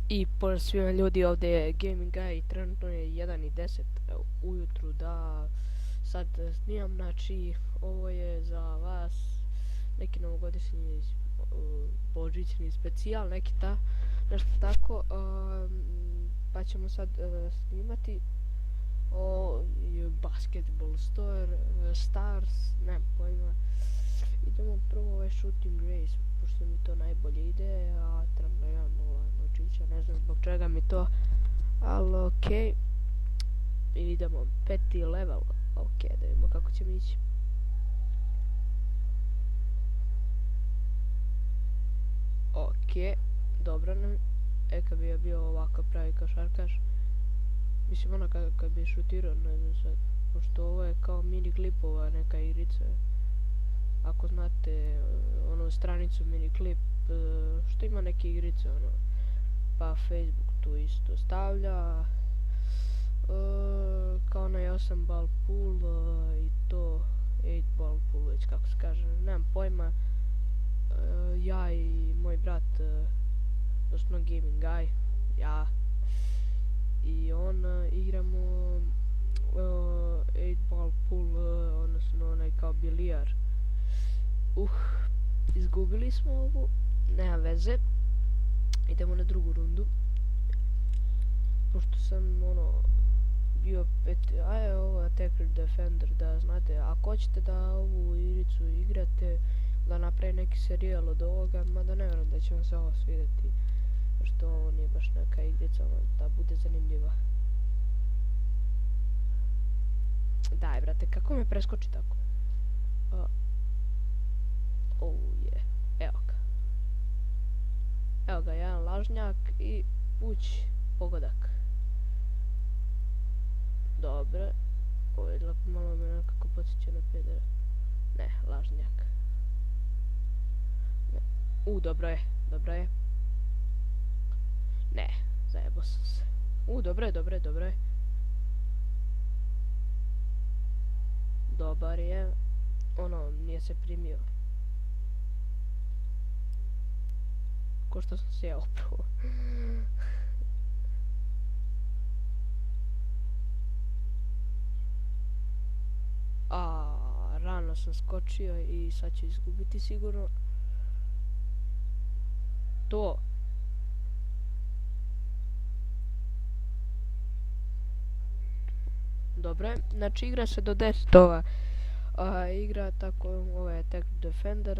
I pozdrav svima ljudi, ovdje je Gaming Guy i trenutno je 1:10 ujutru da sad snimam, znači ovo je za vas neki novogodišnji božićni specijal, nešto tako, pa ćemo sad snimati o Basketball Stars, nemam pojma. Idemo prvo ovaj Shooting Race, pošto mi to najbolje ide, a trenutno imam 0 novčića, ne znam zbog čega mi to, ali okej. Idemo, 5. level, okej, da vidimo kako ćemo ići. Okej, dobro nam, kad bi je bio ovako pravi košarkaš, mislim ono kad bi šutirao, ne znam sad, pošto ovo je kao mini klipova neka igrica. Ako znate onu stranicu Miniclip, što ima neke igrice, ono, pa Facebook tu isto stavlja, kao onaj 8 ball pool i to 8 ball pool, već kako se kaže, nemam pojma. Ja i moj brat, odnosno Gaming Guy, ja i on igramo 8 ball pool, odnosno onaj kao bilijar. Izgubili smo ovu, nema veze, idemo na drugu rundu, pošto sam bio peti, ovo Attacker Defender, da znate, ako hoćete da ovu igricu igrate, da napravi neki serijal od ovoga, mada ne vjerujem da će vam se ovo svidjeti, pošto ovo nije baš neka igrica, da bude zanimljiva. Daj brate, kako me preskoči tako? Evo ga, jedan lažnjak i pogodak. Dobro. Ovo je malo me nekako podsjeća na pedera. Ne, lažnjak. Ne. Dobro je. Ne, zajebo sam se. Dobro je. Dobar je. Nije se primio. Ko što sam se ja upravo. Rano sam skočio i sad ću izgubiti sigurno. To. Dobro je, znači igra se do 10 igra tako, ovo je Attack Defender,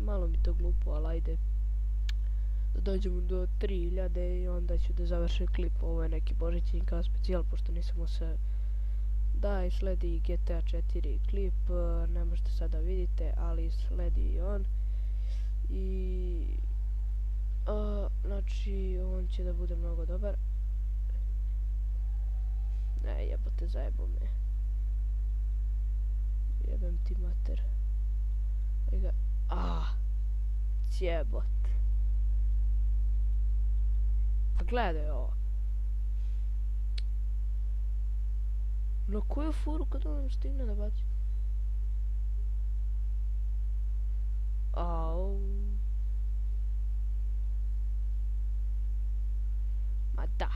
malo mi to glupo, ali ajde. Dođemo do 3000 i onda ću da završim klip. Ovo je neki božićni kao specijal, pošto nisam se da i sledi GTA 4 klip, ne možete sada vidite, ali sledi i on. I znači on će da bude mnogo dobar. Ne, jebote, zajebo me. Jebem ti mater. Jebot. Pa gledaj ovo. Na koju furu kad on stigne da baci? Ma da.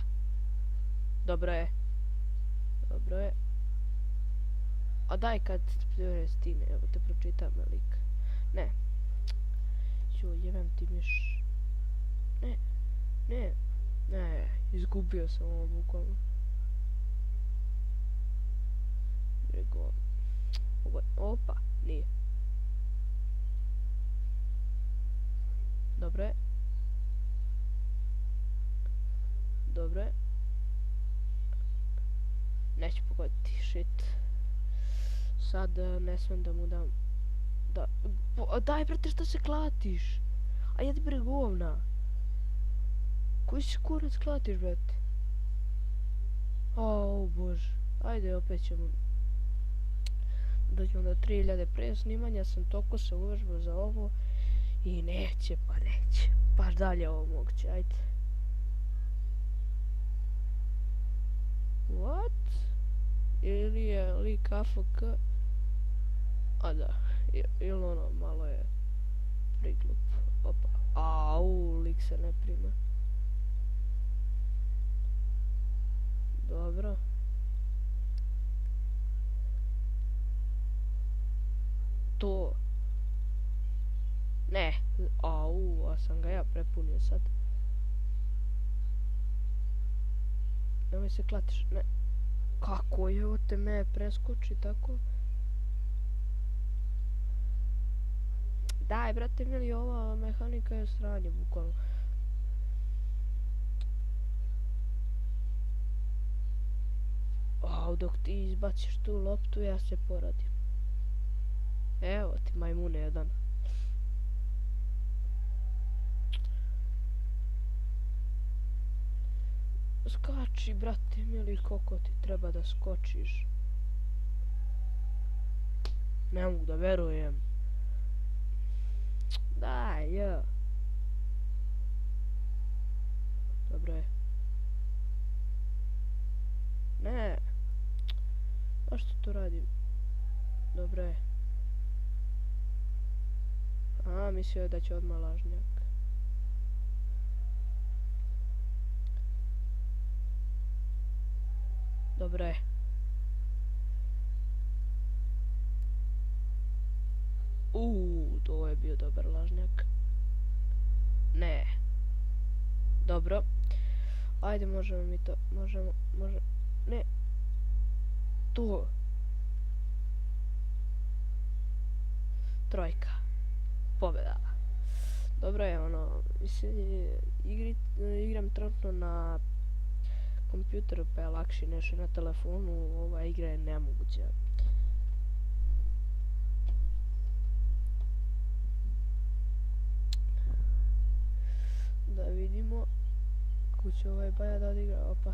Dobro je. A daj kad stigne, evo te pročitam lik. Ne. Jebem ti miš. Ne, izgubio sam ovo bukvalno. Opa, nije. Dobro je. Neću pogoditi, shit. Sad ne smijem da mu dam. Daj brate, što se klatiš? A jedi bre govna. Koji si kurac klatiš, brate? O bože. Ajde, opet ćemo. Dođemo do 3000 pre snimanja, sam toliko se uvežbao za ovo. I neće. Baš dalje ovo moguće, ajde. What? Ili je lik AFK? A da, ili malo je priglup. Opa, lik se ne prima. To. Ne. Au, a sam ga ja prepunio sad. Nemoj se klatiš, ne. Kako je, evo te me preskoči tako. Daj, brate mili, ova mehanika je sranje, bukvalno. Au, dok ti izbaciš tu loptu, ja se poradim. Evo ti, majmune jedan. Skači, brate mili, koliko ti treba da skočiš. Ne mogu da verujem. Daj, ja. Dobro je. Ne. Zašto to radim? Dobro je. A, mislio je da će odmah lažnjak. Dobro je. To je bio dobar lažnjak. Ne. Dobro. Ajde, možemo mi to. Ne. To. Trojka. Pobjeda. Dobro je, ono, mislim, igram trenutno na kompjuteru pa je lakše nešto na telefonu, ova igra je nemoguća. Da vidimo kako će ovaj baja da odigra, opa.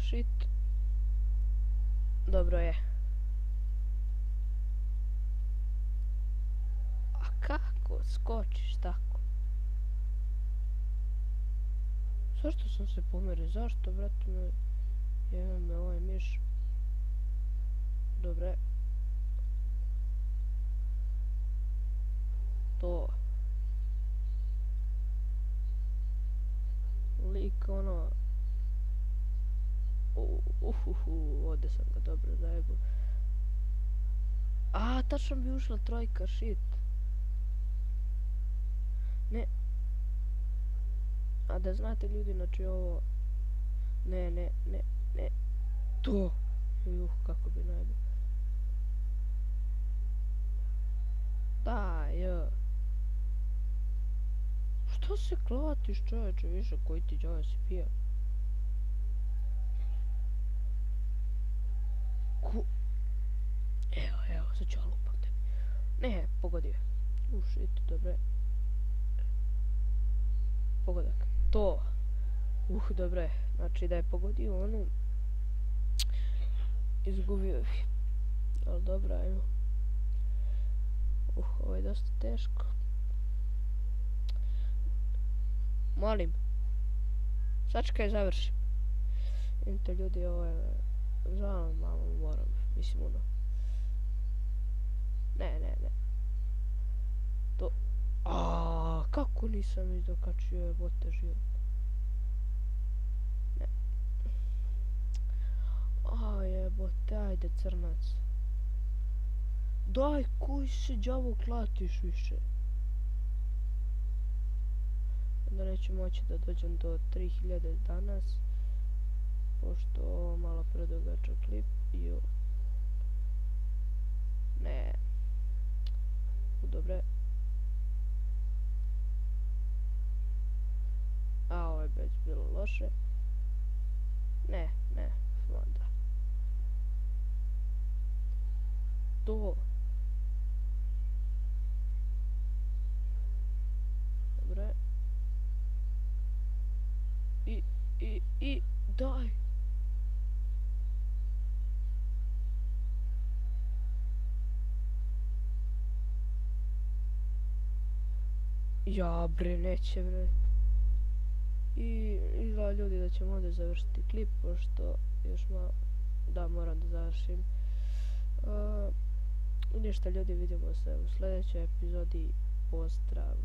Shit. Dobro je. A kako skočiš tako? Zašto sam se pomerio? Zašto, brate me? Jebe me ovaj miš. Dobre. To. Lik ono. Ovdje sam ga dobro zajebao. Tačno bi ušla trojka, shit. Ne. A da znate ljudi, znači ovo... Ne. To. Kako bi najbolje. Daj. Što se klatiš, čovječe, više koji ti džava si pija? Evo, sad ću ja lupam tebi. Ne, pogodio. Shit, dobro je. Pogodak. To. Dobro je. Znači da je pogodio onu... Izgubio bih. Ali dobro, ajmo. Ovo je dosta teško. Molim. Sačekaj, završim. Vidite ljudi, ovo je... Žao malo moram, mislim ono. Ne. To... Kako nisam izdokačio jebote život. Ne. Jebote, ajde crnac. Daj, koji se đavo klatiš više? Onda neću moći da dođem do 3000 danas. Pošto ovo malo predugačak klip. Ne. Dobre. Ovo je već bilo loše. Ne. Onda. To. Dobre. I daj. Ja bre, neće bre. I izgleda ljudi da ćemo ovdje završiti klip, pošto još malo... Da, moram da završim. Ništa ljudi, vidimo se u sljedećoj epizodi. Pozdrav.